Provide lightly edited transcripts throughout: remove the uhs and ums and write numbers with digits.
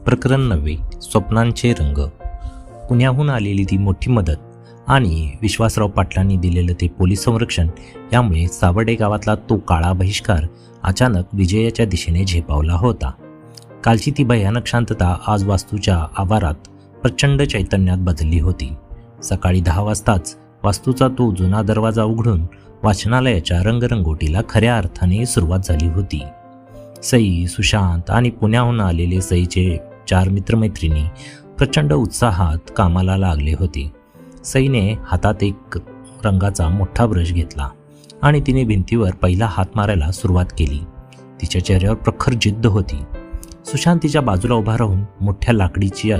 प्रकरण 9. स्वप्नांचे रंग. पुण्याहून आलेली ती मोठी मदत आणि विश्वासराव पाटलांनी दिलेलं ते पोलीस संरक्षण यामुळे सावर्डे गावातला तो काळा बहिष्कार अचानक विजयाच्या दिशेने झेपावला होता. कालची ती भयानक शांतता आज वास्तूच्या आवारात प्रचंड चैतन्यात बदलली होती. सकाळी 10 वाजताच वास्तूचा तो जुना दरवाजा उघडून वाचनालयाच्या रंगरंगोटीला खऱ्या अर्थाने सुरुवात झाली होती. सई, सुशांत आणि पुण्याहून आलेले सईचे 4 मित्रमैत्रिणी प्रचंड उत्साहात कामाला लागले होते. सईने हातात एक रंगाचा मोठा ब्रश घेतला आणि तिने भिंतीवर पहिला हात मारायला सुरुवात केली. तिच्या चेहऱ्यावर प्रखर जिद्द होती. सुशांत तिच्या बाजूला उभा राहून मोठ्या लाकडीच्या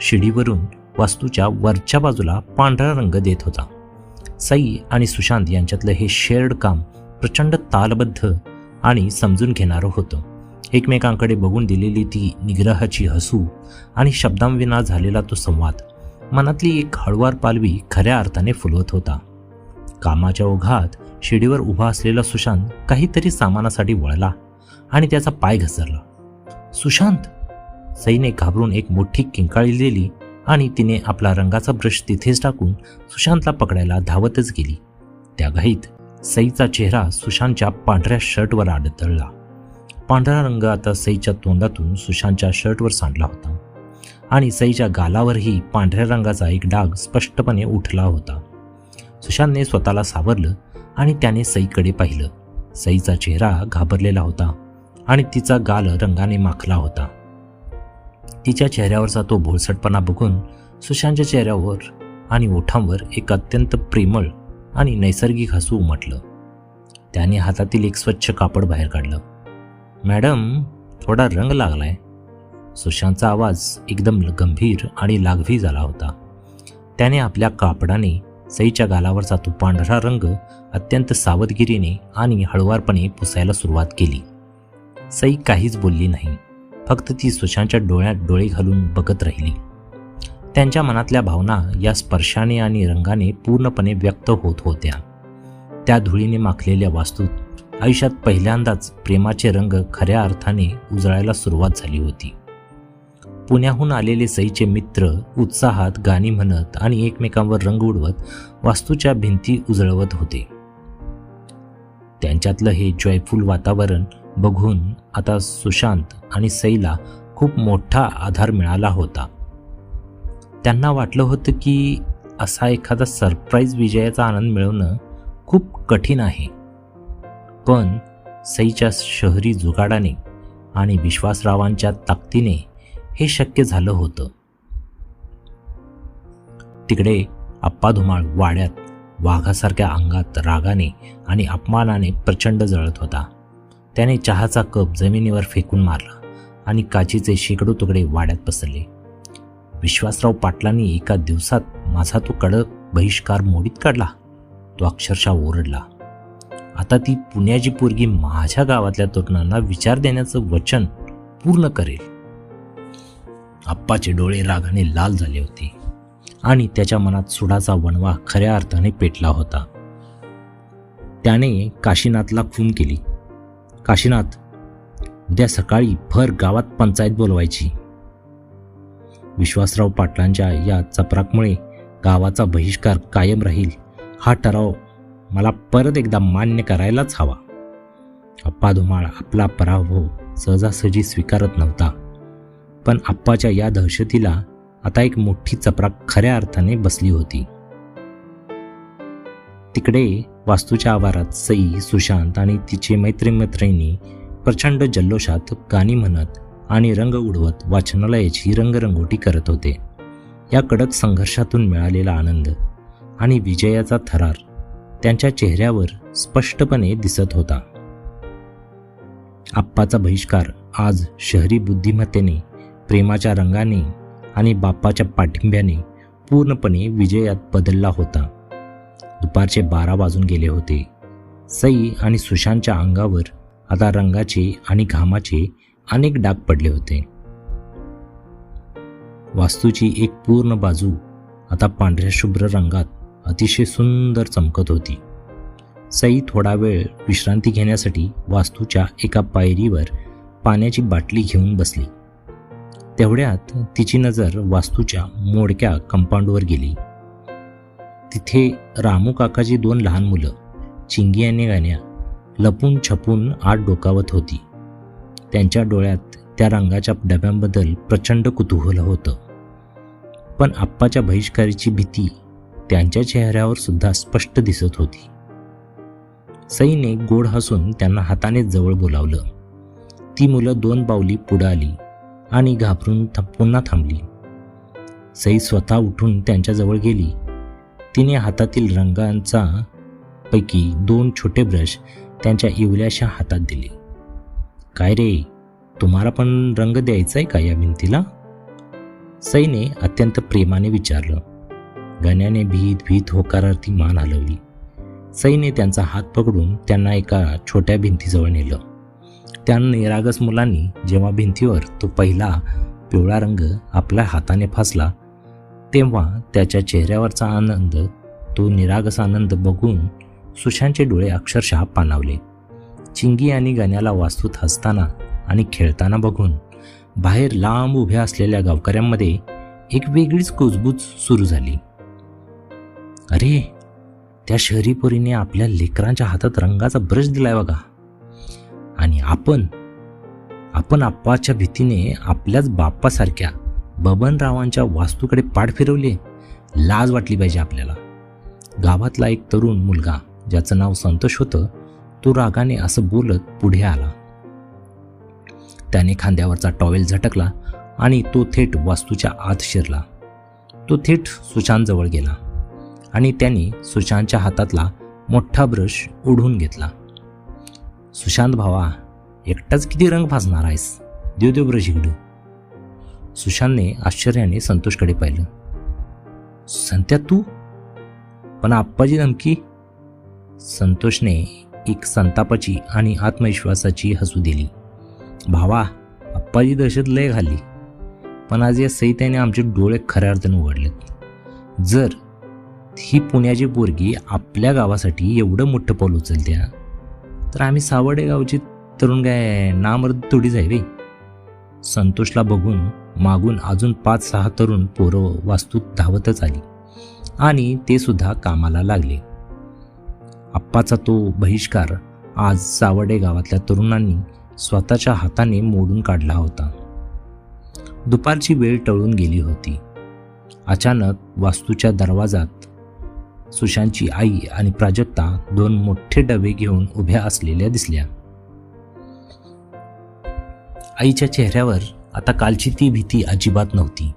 शिडीवरून वास्तूच्या वरच्या बाजूला पांढरा रंग देत होता. सई आणि सुशांत यांच्यातलं हे शेअर्ड काम प्रचंड तालबद्ध आणि समजून घेणारं होतं. एकमेकांकडे बघून दिलेली ती निग्रहाची हसू आणि शब्दांविना झालेला तो संवाद मनातली एक हळुवार पालवी खऱ्या अर्थाने फुलवत होता. कामाच्या ओघात शिडीवर उभा असलेला सुशांत काहीतरी सामानासाठी वळला आणि त्याचा पाय घसरला. सुशांत! सईने घाबरून एक मोठी किंकाळी दिली आणि तिने आपला रंगाचा ब्रश तिथेच टाकून सुशांतला पकडायला धावतच गेली. त्या घाईत सईचा चेहरा सुशांतच्या पांढऱ्या शर्टवर आदळला. पांढरा रंग आता सईच्या तोंडातून सुशांतच्या शर्टवर सांडला होता आणि सईच्या गालावरही पांढऱ्या रंगाचा एक डाग स्पष्टपणे उठला होता. सुशांतने स्वतःला सावरलं आणि त्याने सईकडे पाहिलं. सईचा चेहरा घाबरलेला होता आणि तिचा गाल रंगाने माखला होता. तिच्या चेहऱ्यावरचा तो भोळसटपणा बघून सुशांतच्या चेहऱ्यावर आणि ओठांवर एक अत्यंत प्रेमळ आणि नैसर्गिक हसू उमटलं. त्याने हातातील एक स्वच्छ कापड बाहेर काढलं. मॅडम, थोडा रंग लागलाय. सुशांतचा आवाज एकदम गंभीर आणि लाघवी झाला होता. त्याने आपल्या कापडाने सईच्या गालावरचा तो पांढरा रंग अत्यंत सावधगिरीने आणि हळुवारपणे पुसायला सुरुवात केली. सई काहीच बोलली नाही. फक्त ती सुशांतच्या डोळ्यात डोळे घालून बघत राहिली. त्यांच्या मनातल्या भावना या स्पर्शाने आणि रंगाने पूर्णपणे व्यक्त होत होत्या. त्या धुळीने माखलेल्या वास्तूत आयुष्यात पहिल्यांदाच प्रेमाचे रंग खऱ्या अर्थाने उजळायला सुरुवात झाली होती. पुण्याहून आलेले सईचे मित्र उत्साहात गाणी म्हणत आणि एकमेकांवर रंग उडवत वास्तूच्या भिंती उजळवत होते. त्यांच्यातलं हे जॉयफुल वातावरण बघून आता सुशांत आणि सईला खूप मोठा आधार मिळाला होता. त्यांना वाटलं होतं की असा एखादा सरप्राईज विजयाचा आनंद मिळवणं खूप कठीण आहे, पण सईच्या शहरी जुगाडाने आणि विश्वासरावांच्या ताकदीने हे शक्य झालं होतं. तिकडे आप्पा धुमाळ वाड्यात वाघासारख्या अंगात रागाने आणि अपमानाने प्रचंड जळत होता. त्याने चहाचा कप जमिनीवर फेकून मारला आणि काचीचे शेकडो तुकडे वाड्यात पसरले. विश्वासराव पाटलांनी एका दिवसात माझा तो कडक बहिष्कार मोडीत काढला, तो अक्षरशः ओरडला. आता ती पुण्याची पोरगी माझ्या गावातल्या तरुणांना विचार देण्याचं वचन पूर्ण करेल. आप्पाचे डोळे रागाने लाल झाले होते आणि त्याच्या मनात सुडाचा वणवा खऱ्या अर्थाने पेटला होता. त्याने काशीनाथला खून केली. काशीनाथ, उद्या सकाळी भर गावात पंचायत बोलवायची. विश्वासराव पाटलांच्या या चपराकमुळे गावाचा बहिष्कार कायम राहील हा ठराव मला परत एकदा मान्य करायलाच हवा. आप्पा धुमाळ आपला पराभव सहजासहजी स्वीकारत नव्हता, पण आप्पाच्या या दहशतीला आता एक मोठी चपराक खऱ्या अर्थाने बसली होती. तिकडे वास्तूच्या आवारात सई, सुशांत आणि तिचे मैत्रिणी प्रचंड जल्लोषात गाणी म्हणत आणि रंग उडवत वाचनालयाची रंगरंगोटी करत होते. या कडक संघर्षातून मिळालेला आनंद आणि विजयाचा थरार त्यांच्या चेहऱ्यावर स्पष्टपणे दिसत होता. आप्पाचा बहिष्कार आज शहरी बुद्धिमत्तेने, प्रेमाच्या रंगाने आणि बाप्पाच्या पाठिंब्याने पूर्णपणे विजयात बदलला होता. दुपारचे 12 वाजून गेले होते. सई आणि सुशांतच्या अंगावर आता रंगाचे आणि घामाचे अनेक डाग पडले होते. वास्तूची एक पूर्ण बाजू आता पांढऱ्या शुभ्र रंगात अतिशय सुंदर चमकत होती. सई थोडा वेळ विश्रांती घेण्यासाठी वास्तूच्या एका पायरीवर पाण्याची बाटली घेऊन बसली. तेवढ्यात तिची नजर वास्तूच्या मोडक्या कंपाऊंडवर गेली. तिथे रामू काकाची 2 लहान मुलं चिंगी आणि गाण्या लपून छपून आत डोकावत होती. त्यांच्या डोळ्यात त्या रंगाच्या डब्यांबद्दल प्रचंड कुतूहल होतं, पण आप्पाच्या बहिष्काराची भीती त्यांच्या चेहऱ्यावर सुद्धा स्पष्ट दिसत होती. सईने गोड हसून त्यांना हाताने जवळ बोलावलं. ती मुलं 2 पावली पुढं आली आणि घाबरून पुन्हा थांबली. सई स्वतः उठून त्यांच्याजवळ गेली. तिने हातातील रंगांचा पैकी 2 छोटे ब्रश त्यांच्या इवल्याशा हातात दिले. काय रे, तुम्हाला पण रंग द्यायचा आहे का या भिंतीला? सईने अत्यंत प्रेमाने विचारलं. गाण्याने भीत भीत होकारार्थी मान हलवली. सईने त्यांचा हात पकडून त्यांना एका छोट्या भिंतीजवळ नेलं. त्या निरागस मुलांनी जेव्हा भिंतीवर तो पहिला पिवळा रंग आपल्या हाताने फासला तेव्हा त्याच्या चेहऱ्यावरचा आनंद, तो निरागस आनंद बघून सुशांतचे डोळे अक्षरशः पाणावले. चिंगी आणि गाण्याला वास्तूत हसताना आणि खेळताना बघून बाहेर लांब उभ्या असलेल्या गावकऱ्यांमध्ये एक वेगळीच कुजबूज सुरू झाली. अरे, त्या शहरी पोरीने आपल्या लेकरांच्या हातात रंगाचा ब्रश दिलाय बघा. आणि आपण आप्पाच्या भीतीने आपल्याच बाप्पासारख्या बबनरावांच्या वास्तूकडे पाठ फिरवले. लाज वाटली पाहिजे आपल्याला. गावातला एक तरुण मुलगा ज्याचं नाव संतोष होतं, तो रागाने असं बोलत पुढे आला. त्याने खांद्यावरचा टॉवेल झटकला आणि तो थेट वास्तूच्या आत शिरला. तो थेट सुशांतजवळ गेला आणि त्याने सुशांतच्या हातातला मोठा ब्रश ओढून घेतला. सुशांत भावा, एकटाच किती रंग फासणार आहेस? देव ब्रश इकडं. सुशांतने आश्चर्याने संतोषकडे पाहिलं. संत्या, तू? पण आप्पाची धमकी? संतोषने एक संतापाची आणि आत्मविश्वासाची हसू दिली. भावा, आप्पाची दहशत लय घाली, पण आज या सईत्याने आमचे डोळे खऱ्या अर्थाने उघडलेत. जर ही पुण्याची पोरगी आपल्या गावासाठी एवढं मोठं पाऊल उचलत्या तर आम्ही सावर्डे गावची तरुण काय नामर्द थोडीच आहे रे. संतोषला बघून मागून अजून 5-6 तरुण पोरं वास्तूत धावतच आली आणि ते सुद्धा कामाला लागले. आप्पाचा तो बहिष्कार आज सावर्डे गावातल्या तरुणांनी स्वतःच्या हाताने मोडून काढला होता. दुपारची वेळ टळून गेली होती. अचानक वास्तूच्या दरवाजात सुशांतची आई आणि प्राजक्ता 2 मोठे डबे घेऊन उभ्या असलेल्या दिसल्या. आईच्या चेहऱ्यावर आता कालची ती भीती अजिबात नव्हती.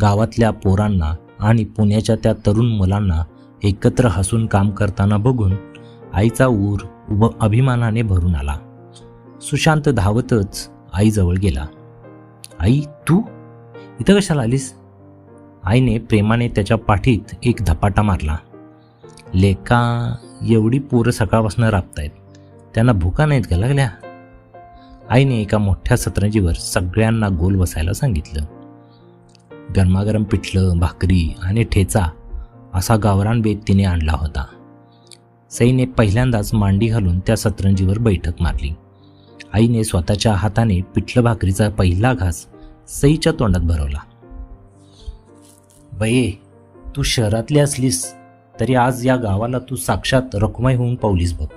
गावातल्या पोरांना आणि पुण्याच्या त्या तरुण मुलांना एकत्र हसून काम करताना बघून आईचा ऊर अभिमानाने भरून आला. सुशांत धावतच आईजवळ गेला. आई, तू इथं कशाला आलीस? आईने प्रेमाने त्याच्या पाठीत एक धपाटा मारला. लेका, एवढी पोरं सकाळपासून राबतायत, त्यांना भुका नाहीत का लागल्या? आईने एका मोठ्या सतरंजीवर सगळ्यांना गोल बसायला सांगितलं. गरमागरम पिठलं, भाकरी आणि ठेचा असा गावरान बेत तिने आणला होता. सईने पहिल्यांदाच मांडी घालून त्या सतरंजीवर बैठक मारली. आईने स्वतःच्या हाताने पिठलं भाकरीचा पहिला घास सईच्या तोंडात भरवला. बये, तू शहरातली असलीस तरी आज या गावाला तू साक्षात रखुमाई होऊन पावलीस बघ.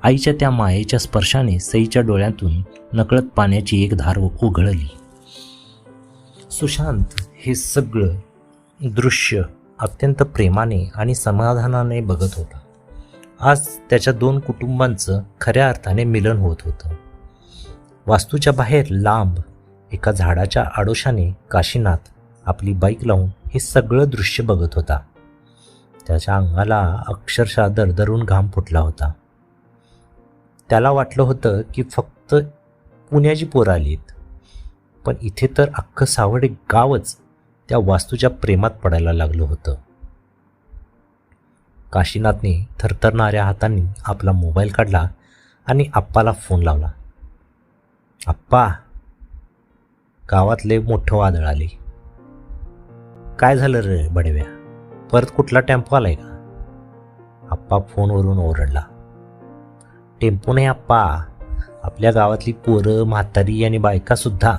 आईच्या त्या मायेच्या स्पर्शाने सईच्या डोळ्यातून नकळत पाण्याची एक धार उघळली. सुशांत हे सगळं दृश्य अत्यंत प्रेमाने आणि समाधानाने बघत होता. आज त्याच्या 2 कुटुंबांचं खऱ्या अर्थाने मिलन होत होतं. वास्तूच्या बाहेर लांब एका झाडाच्या आडोशाने काशीनाथ आपली बाईक लावून हे सगळं दृश्य बघत होता. त्याच्या अंगाला अक्षरशः दरदरून घाम फुटला होता. त्याला वाटलं होतं की फक्त पुण्याची पोरं आलीत, पण इथे तर अख्खं सावर्डे गावच त्या वास्तूच्या प्रेमात पडायला लागलं होतं. काशीनाथने थरथरणाऱ्या हातांनी आपला मोबाईल काढला आणि आप्पाला फोन लावला. आप्पा, गावातले मोठं वादळ आले. काय झालं रे बडव्या, परत कुठला टेम्पो आलाय का? आप्पा फोनवरून ओरडला. टेम्पो नाही आप्पा, आपल्या गावातली पोरं, म्हातारी आणि बायका सुद्धा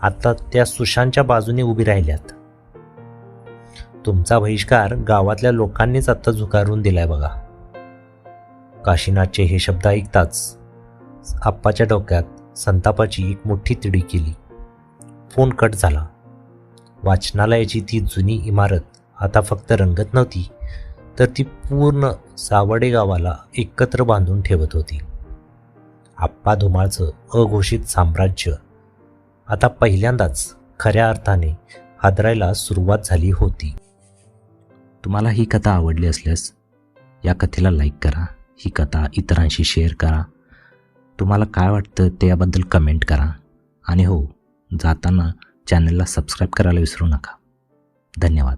आता त्या सुशांतच्या बाजूने उभी राहिल्यात. तुमचा बहिष्कार गावातल्या लोकांनीच आता झुगारून दिलाय बघा. काशीनाथचे हे शब्द ऐकताच आप्पाच्या डोक्यात संतापाची एक मोठी तिडी केली. फोन कट झाला. वाचनालयाची ती जुनी इमारत आता फक्त रंगत नव्हती, तर ती पूर्ण सावडे गावाला एकत्र बांधून ठेवत होती. आप्पा धुमाळचं अघोषित साम्राज्य आता पहिल्यांदाच खऱ्या अर्थाने हादरायला सुरुवात झाली होती. तुम्हाला ही कथा आवडली असल्यास या कथेला लाईक करा, ही कथा इतरांशी शेअर करा. तुम्हाला काय वाटतं ते याबद्दल कमेंट करा. आणि हो, जाताना चॅनलला सबस्क्राईब करायला विसरू नका. धन्यवाद.